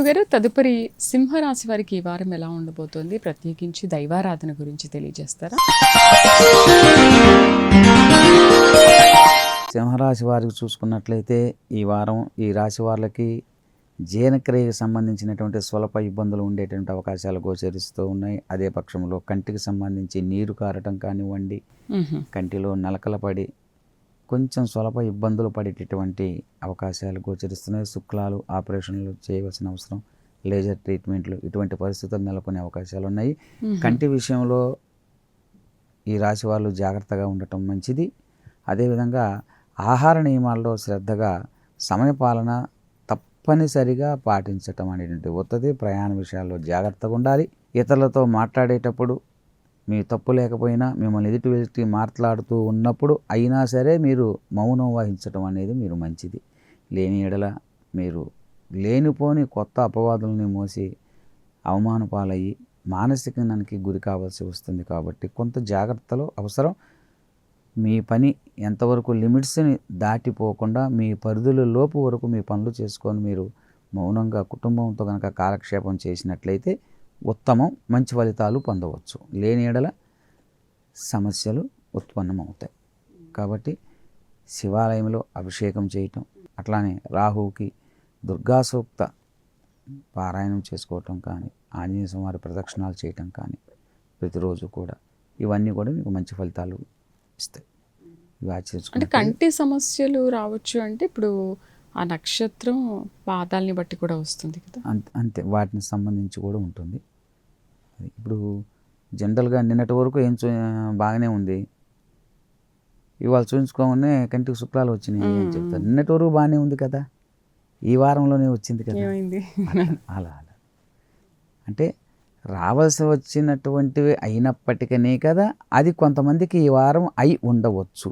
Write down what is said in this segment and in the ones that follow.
గురుగారు తదుపరి సింహరాశి వారికి ఈ వారం ఎలా ఉండబోతోంది, ప్రత్యేకించి దైవారాధన గురించి తెలియజేస్తారా? సింహరాశి వారికి చూసుకున్నట్లయితే ఈ వారం ఈ రాశి వాళ్ళకి జీర్ణక్రియకు సంబంధించినటువంటి స్వల్ప ఇబ్బందులు ఉండేటువంటి అవకాశాలు గోచరిస్తూ ఉన్నాయి. అదే పక్షంలో కంటికి సంబంధించి నీరు కారటం కానివ్వండి, కంటిలో నలకల పడి కొంచెం స్వల్ప ఇబ్బందులు పడేటటువంటి అవకాశాలు గోచరిస్తున్నాయి. శుక్లాలు ఆపరేషన్లు చేయవలసిన అవసరం, లేజర్ ట్రీట్మెంట్లు, ఇటువంటి పరిస్థితులు నెలకొనే అవకాశాలు ఉన్నాయి. కంటి విషయంలో ఈ రాశి వాళ్ళు జాగ్రత్తగా ఉండటం మంచిది. అదేవిధంగా ఆహార నియమాల్లో శ్రద్ధగా సమయపాలన తప్పనిసరిగా పాటించటం అనేటువంటి వస్తుంది. ప్రయాణ విషయాల్లో జాగ్రత్తగా ఉండాలి. ఇతరులతో మాట్లాడేటప్పుడు మీ తప్పు లేకపోయినా మిమ్మల్ని ఎదుటి వ్యక్తి మాట్లాడుతూ ఉన్నప్పుడు అయినా సరే మీరు మౌనం వహించడం అనేది మీరు మంచిది. లేని ఎడల మీరు లేనిపోని కొత్త అపవాదులని మోసి అవమాన పాలయ్యి మానసికానికి గురి కావాల్సి వస్తుంది. కాబట్టి కొంత జాగ్రత్తలు అవసరం. మీ పని ఎంతవరకు లిమిట్స్ని దాటిపోకుండా మీ పరిధుల లోపు వరకు మీ పనులు చేసుకొని మీరు మౌనంగా కుటుంబంతో కనుక కాలక్షేపం చేసినట్లయితే ఉత్తమం, మంచి ఫలితాలు పొందవచ్చు. లేని ఎడల సమస్యలు ఉత్పన్నమవుతాయి. కాబట్టి శివాలయంలో అభిషేకం చేయటం, అట్లానే రాహువుకి దుర్గా సూక్త పారాయణం చేసుకోవటం కానీ, ఆంజనేయ స్వామి ప్రదక్షిణాలు చేయటం కానీ ప్రతిరోజు కూడా, ఇవన్నీ కూడా మీకు మంచి ఫలితాలు ఇస్తాయి. ఇవి అంటే కంటి సమస్యలు రావచ్చు అంటే ఇప్పుడు ఆ నక్షత్రం పాదాలని బట్టి కూడా వస్తుంది కదా? అంతే, వాటిని సంబంధించి కూడా ఉంటుంది. ఇప్పుడు జనరల్గా నిన్నటి వరకు బాగానే ఉంది, ఇవాళ చూపించుకోగానే కంటికి శుక్లాలు వచ్చినాయి అని చెప్తారు. నిన్నటి వరకు బాగానే ఉంది కదా, ఈ వారంలోనే వచ్చింది కదా. అలా అలా అంటే రావాల్సి వచ్చినటువంటివి అయినప్పటికీ కదా అది కొంతమందికి ఈ వారం అయి ఉండవచ్చు.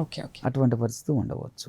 ఓకే ఓకే, అటువంటి పరిస్థితి ఉండవచ్చు.